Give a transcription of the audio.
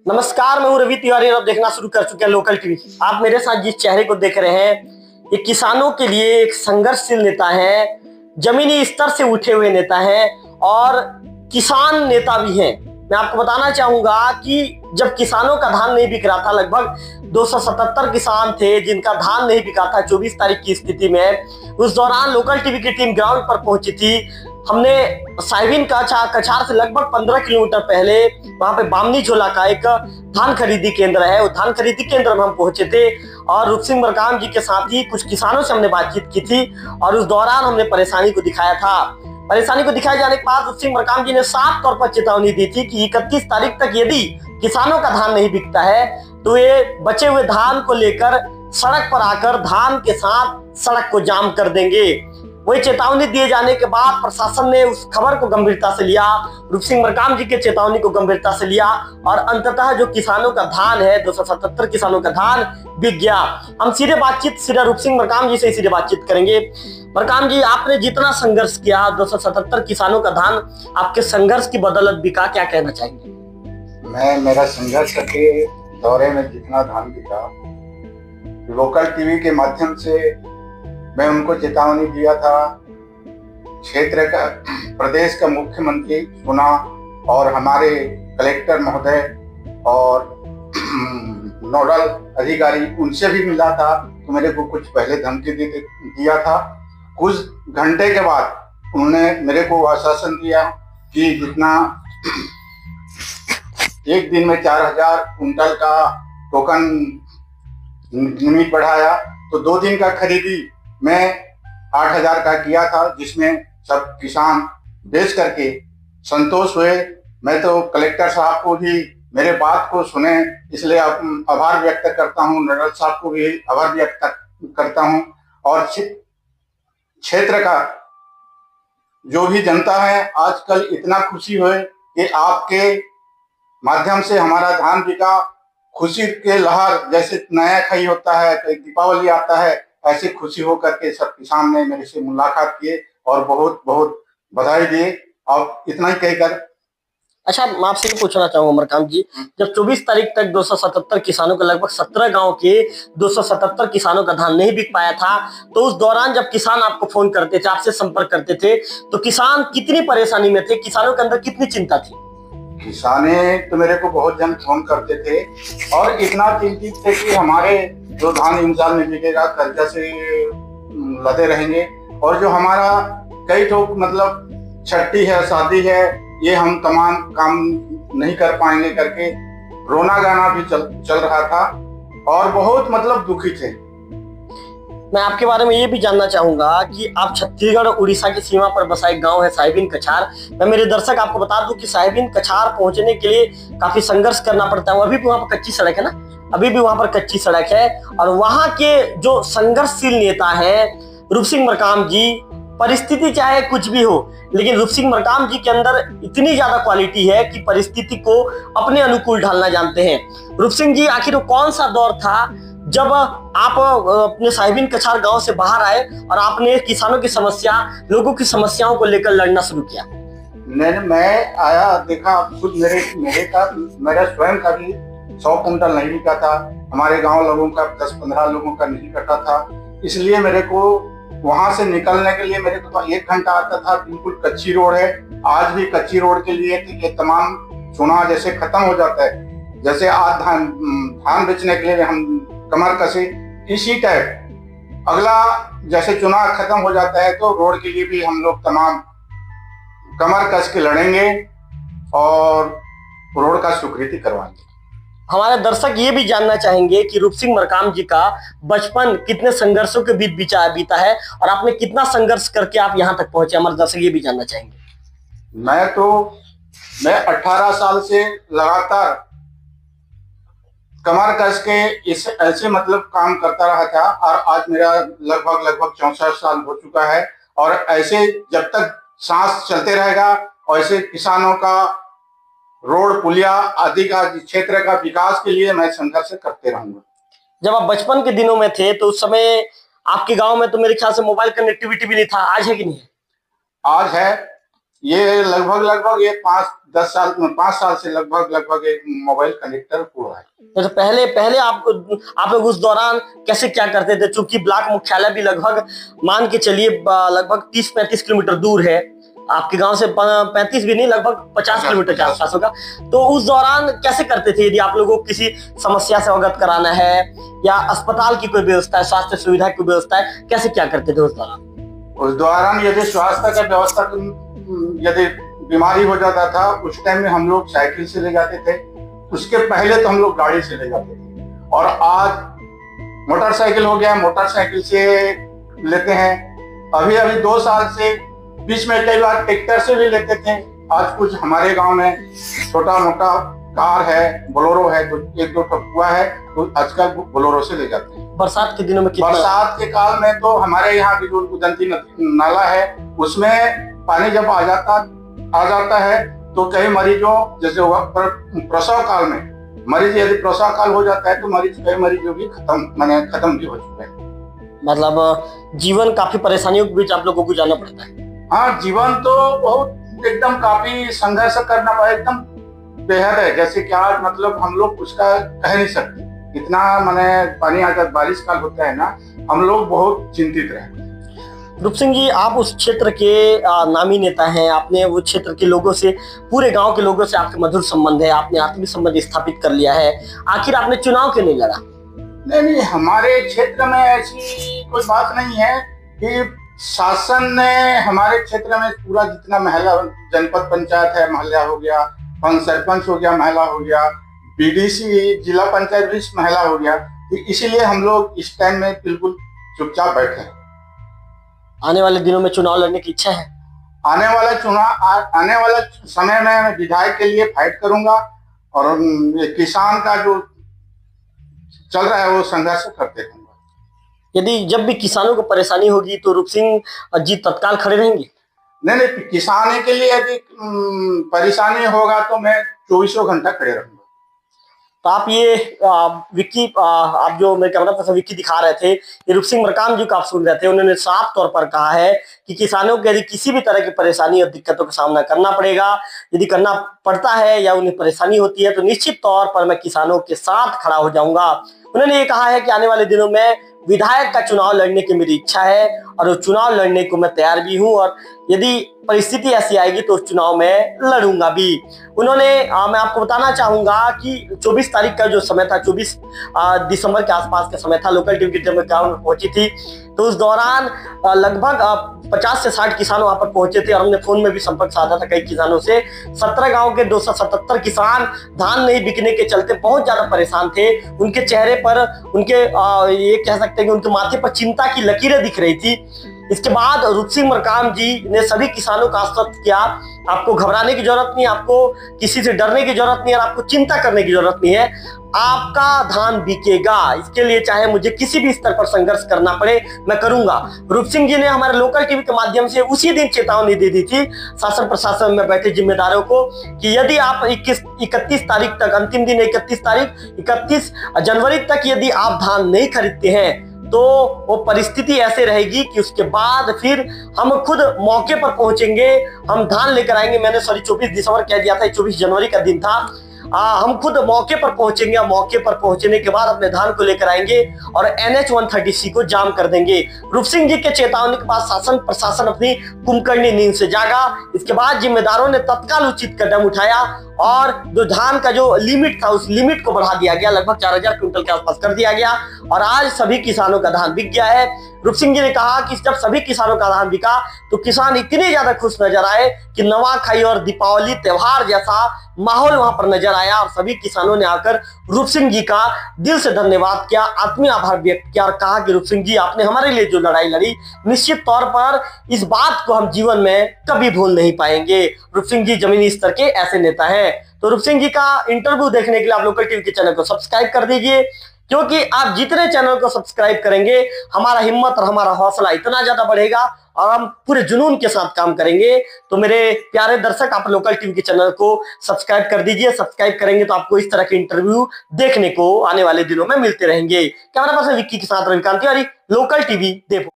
नमस्कार, मैं हूं रवि तिवारी और आप देखना शुरू कर चुके हैं लोकल टीवी। आप मेरे साथ जिस चेहरे को देख रहे हैं, ये किसानों के लिए एक संघर्षशील नेता है, जमीनी स्तर से उठे हुए नेता हैं और किसान नेता भी हैं। मैं आपको बताना चाहूंगा कि जब किसानों का धान नहीं बिक रहा था, लगभग 277 किसान थे जिनका धान नहीं बिका था 24 तारीख की स्थिति में। उस दौरान लोकल टीवी की टीम ग्राउंड पर पहुंची थी। हमने साहिबिन कछार से लगभग 15 किलोमीटर पहले वहां पे बामनी झोला का एक धान खरीदी केंद्र है, उस धान खरीदी केंद्र में हम पहुंचे थे और रूप सिंह मरकाम जी के साथ ही कुछ किसानों से हमने बातचीत की थी और उस दौरान हमने परेशानी को दिखाया था। परेशानी को दिखाए जाने के बाद रूप सिंह मरकाम जी ने साफ तौर पर चेतावनी दी थी कि 31 तारीख तक यदि किसानों का धान नहीं बिकता है तो ये बचे हुए धान को लेकर सड़क पर आकर धान के साथ सड़क को जाम कर देंगे। वही चेतावनी दिए जाने के बाद प्रशासन ने उस खबर को गंभीरता से लिया, रूप सिंह मरकाम जी के चेतावनी को गंभीरता से लिया और अंततः जो किसानों का धान है, 277 किसानों का धान बिक गया। हम सीधे रूप सिंह मरकाम जी से सीधे बातचीत करेंगे। मरकाम जी, आपने जितना संघर्ष किया, 277 किसानों का धान आपके संघर्ष की बदौलत बिका, क्या कहना चाहेंगे? मेरा संघर्ष के दौरे में जितना धान बिका, लोकल टीवी के माध्यम से मैं उनको चेतावनी दिया था। क्षेत्र का, प्रदेश का मुख्यमंत्री सुना और हमारे कलेक्टर महोदय और नोडल अधिकारी उनसे भी मिला था, तो मेरे को कुछ पहले धमकी दिया था। कुछ घंटे के बाद उन्होंने मेरे को आश्वासन दिया कि जितना एक दिन में 4000 कुंटल का टोकन लिमिट बढ़ाया, तो 2 दिन का खरीदी मैं 8000 का किया था, जिसमें सब किसान बेच करके संतोष हुए। मैं तो कलेक्टर साहब को भी मेरे बात को सुने, इसलिए आभार व्यक्त करता हूँ। नडल साहब को भी आभार व्यक्त करता हूँ और क्षेत्र का जो भी जनता है आजकल इतना खुशी हुए कि आपके माध्यम से हमारा धान बिका। खुशी के लहर जैसे नया खाई होता है, दीपावली आता है, ऐसे खुशी हो करके सब किसान ने मेरे से मुलाकात किए और बहुत बहुत बधाई दिए। और इतना ही कहकर अच्छा, मैं आपसे पूछना चाहूंगा मरकाम जी, जब 24 तारीख तक 277 किसानों के, लगभग 17 गांव के 277 किसानों का धान नहीं बिक पाया था, तो उस दौरान जब किसान आपको फोन करते थे, आपसे संपर्क करते थे, तो किसान कितनी परेशानी में थे? किसानों के अंदर कितनी चिंता थी? किसाने तो मेरे को बहुत जन फोन करते थे और इतना चिंतित थे कि हमारे जो धान इंतजार में बिकेगा, कर्जा से लदे रहेंगे और जो हमारा कई तो मतलब छठी है, शादी है, ये हम तमाम काम नहीं कर पाएंगे करके रोना गाना भी चल रहा था और बहुत मतलब दुखी थे। मैं आपके बारे में ये भी जानना चाहूंगा कि आप छत्तीसगढ़ और उड़ीसा की सीमा पर बसा एक गांव है साहिबिन कछार। मैं मेरे दर्शक आपको बता दूं कि साहिबिन कछार पहुंचने के लिए काफी संघर्ष करना पड़ता है। अभी भी वहां पर कच्ची सड़क है ना, अभी भी वहां पर कच्ची सड़क है और वहां के जो संघर्षशील नेता है रूप सिंह मरकाम जी, परिस्थिति चाहे कुछ भी हो, लेकिन रूप सिंह मरकाम जी के अंदर इतनी ज्यादा क्वालिटी है कि परिस्थिति को अपने अनुकूल ढालना जानते हैं। रूप सिंह जी, आखिर वो कौन सा दौर था जब आप अपने साहिबिन कछार गांव से बाहर आए और आपने किसानों की समस्या, लोगों की समस्याओं को लेकर लड़ना शुरू किया? मैं आया, देखा खुद मेरा स्वयं का भी 100 कुंटल नहीं बिका था, हमारे गांव लोगों का 10-15 लोगों का नहीं कटा था। इसलिए मेरे को वहां से निकलने के लिए मेरे को तो 1 घंटा आता था। बिल्कुल कच्ची रोड है, आज भी कच्ची रोड के लिए ये तमाम चुनाव जैसे खत्म हो जाता है, जैसे आज धान बेचने के लिए हम कमर कसे, इसी टाइप अगला जैसे चुनाव खत्म हो जाता है तो रोड के लिए भी हम लोग तमाम कमर कस के लड़ेंगे और रोड का स्वीकृति करवाएंगे। हमारे दर्शक ये भी जानना चाहेंगे कि रूप सिंह मरकाम जी का बचपन कितने संघर्षों के बीच बीता है और आपने कितना संघर्ष करके आप यहाँ तक पहुंचे, हमारे दर्शक ये भी जानना चाहेंगे। मैं 18 साल से लगातार कमर कस के इस ऐसे मतलब काम करता रहा था और आज मेरा लगभग 64 साल हो चुका है और ऐसे जब तक सांस चलते रहेगा ऐसे किसानों का रोड पुलिया आदि का क्षेत्र का विकास के लिए मैं संघर्ष करते रहूंगा। जब आप बचपन के दिनों में थे तो उस समय आपके गांव में तो मेरे ख्याल से मोबाइल कनेक्टिविटी भी नहीं था, आज है कि नहीं है? आज है। ये लगभग ये 5 साल से लगभग एक मोबाइल कनेक्टर हुआ है। तो पहले पहले आप लोग उस दौरान कैसे क्या करते थे? चूंकि ब्लॉक मुख्यालय भी लगभग मान के चलिए लगभग 30-35 किलोमीटर दूर है आपके गांव से, 35 भी नहीं, लगभग 50 किलोमीटर के आसपास होगा। तो उस दौरान कैसे करते थे? यदि आप लोगों को किसी समस्या से अवगत कराना है या अस्पताल की कोई व्यवस्था है, स्वास्थ्य सुविधा की व्यवस्था है, कैसे क्या करते थे उस दौरान? उस दौरान यदि स्वास्थ्य का व्यवस्था, यदि बीमारी हो जाता था, उस टाइम में हम लोग साइकिल से ले जाते थे। उसके पहले तो हम लोग गाड़ी से ले जाते थे, और आज मोटरसाइकिल हो गया, मोटरसाइकिल से लेते हैं। अभी 2 साल से बीच में कई बार ट्रैक्टर से भी लेते थे। आज कुछ हमारे गांव में छोटा मोटा कार है, बोलेरो है, तो 1-2 टपुआ है, तो आजकल बोलेरो से ले जाते हैं। बरसात के दिनों में बरसात के काल में तो हमारे यहाँ की जो उदंती नाला है, उसमें पानी जब आ जाता है, तो कई मरीजों, जैसे प्रसव काल में मरीज, यदि प्रसव काल हो जाता है तो कई मरीजों की खत्म भी हो चुके हैं। मतलब जीवन काफी परेशानियों के बीच आप लोगों को जाना पड़ता है। हाँ, जीवन तो बहुत एकदम काफी संघर्ष करना पड़ा, एकदम बेहद है। जैसे क्या, मतलब हम लोग उसका कह नहीं सकते, इतना पानी आ जाता, बारिश काल होता है ना, हम लोग बहुत चिंतित रहते हैं। रूप सिंह जी, आप उस क्षेत्र के नामी नेता हैं। आपने वो क्षेत्र के लोगों से, पूरे गांव के लोगों से आपके मधुर संबंध है, आपने आत्मीय संबंध स्थापित कर लिया है। आखिर आपने चुनाव क्यों नहीं लड़ा? नहीं, हमारे क्षेत्र में ऐसी कोई बात नहीं है कि शासन ने हमारे क्षेत्र में पूरा जितना महिला, जनपद पंचायत है, महिला हो गया, सरपंच हो गया, महिला हो गया, बीडीसी, जिला पंचायत भी महिला हो गया, इसीलिए हम लोग इस टाइम में बिल्कुल चुपचाप बैठे हैं। आने वाले दिनों में चुनाव लड़ने की इच्छा है? आने वाला समय में मैं विधायक के लिए फाइट करूंगा, और किसान का जो चल रहा है वो संघर्ष करते रहेंगे। यदि जब भी किसानों को परेशानी होगी तो रूप सिंह जी तत्काल खड़े रहेंगे? नहीं, किसानी के लिए यदि परेशानी होगा तो मैं 24 घंटा खड़े रहूंगा। तो आप ये विक्की, आप जो मेरे कैमरा पर विक्की दिखा रहे थे, ये रूप सिंह मरकाम जी को आप सुन रहे थे। उन्होंने साफ तौर पर कहा है कि किसानों को यदि किसी भी तरह की परेशानी और दिक्कतों का सामना करना पड़ेगा, यदि करना पड़ता है या उन्हें परेशानी होती है, तो निश्चित तौर पर मैं किसानों के साथ खड़ा हो जाऊंगा। उन्होंने ये कहा है कि आने वाले दिनों में विधायक का चुनाव लड़ने की मेरी इच्छा है, और वो चुनाव लड़ने को मैं तैयार भी हूं, और यदि परिस्थिति ऐसी आएगी तो उस चुनाव में लड़ूंगा भी। उन्होंने मैं आपको बताना चाहूंगा कि 24 तारीख का जो समय था, 24 दिसंबर के आसपास का समय था, लोकल टीवी की जब मैं गाँव में पहुंची थी, तो उस दौरान लगभग 50 से 60 किसान वहां पर पहुंचे थे, और हमने फोन में भी संपर्क साधा था कई किसानों से। 17 गांव के 277 किसान धान नहीं बिकने के चलते बहुत ज्यादा परेशान थे। उनके चेहरे पर, उनके ये कह सकते हैं कि उनके माथे पर चिंता की लकीरें दिख रही थी। इसके बाद रूप सिंह मरकाम जी ने सभी किसानों का आश्वस्त किया, आपको घबराने की जरूरत नहीं, आपको किसी से डरने की जरूरत नहीं, और आपको चिंता करने की जरूरत नहीं है, आपका धान बिकेगा। इसके लिए चाहे मुझे किसी भी स्तर पर संघर्ष करना पड़े, मैं करूंगा। रूप सिंह जी ने हमारे लोकल टीवी के माध्यम से उसी दिन चेतावनी दे दी थी शासन प्रशासन में बैठे जिम्मेदारों को कि यदि आप 31 तारीख तक, अंतिम दिन 31 जनवरी तक यदि आप धान नहीं खरीदते हैं, तो वो परिस्थिति ऐसे रहेगी कि उसके बाद फिर हम खुद मौके पर पहुंचेंगे, हम धान लेकर आएंगे। मैंने 24 दिसंबर कह दिया था, 24 जनवरी का दिन था। हम खुद मौके पर पहुंचेंगे, मौके पर पहुंचने के बाद अपने धान को लेकर आएंगे और NH 130C को जाम कर देंगे। रूप सिंह जी के चेतावनी के बाद शासन प्रशासन अपनी कुंभकर्णी नींद से जागा। इसके बाद जिम्मेदारों ने तत्काल उचित कदम उठाया, और जो धान का जो लिमिट था, उस लिमिट को बढ़ा दिया गया, लगभग 4000 क्विंटल के आसपास कर दिया गया, और आज सभी किसानों का धान बिक गया है। रूप सिंह जी ने कहा कि जब सभी किसानों का धान बिका तो किसान इतने ज्यादा खुश नजर आए कि नवाखाई और दीपावली त्योहार जैसा माहौल वहां पर नजर आया, और सभी किसानों ने आकर रूप सिंह जी का दिल से धन्यवाद किया, आत्मीय आभार व्यक्त किया, और कहा कि रूप सिंह जी, आपने हमारे लिए जो लड़ाई लड़ी, निश्चित तौर पर इस बात को हम जीवन में कभी भूल नहीं पाएंगे। रूप सिंह जी जमीनी स्तर के ऐसे नेता हैं। तो रूप सिंह जी का इंटरव्यू देखने के लिए आप लोकल टीवी के चैनल को सब्सक्राइब कर दीजिए, क्योंकि आप जितने चैनल को सब्सक्राइब करेंगे, हमारा हिम्मत और हमारा हौसला इतना ज्यादा बढ़ेगा, और हम पूरे जुनून के साथ काम करेंगे। तो मेरे प्यारे दर्शक, आप लोकल टीवी के चैनल को सब्सक्राइब कर दीजिए। सब्सक्राइब करेंगे तो आपको इस तरह के इंटरव्यू देखने को आने वाले दिनों में मिलते रहेंगे। कैमरा पर्सन विक्की के साथ रविकांत तिवारी, लोकल टीवी देखो।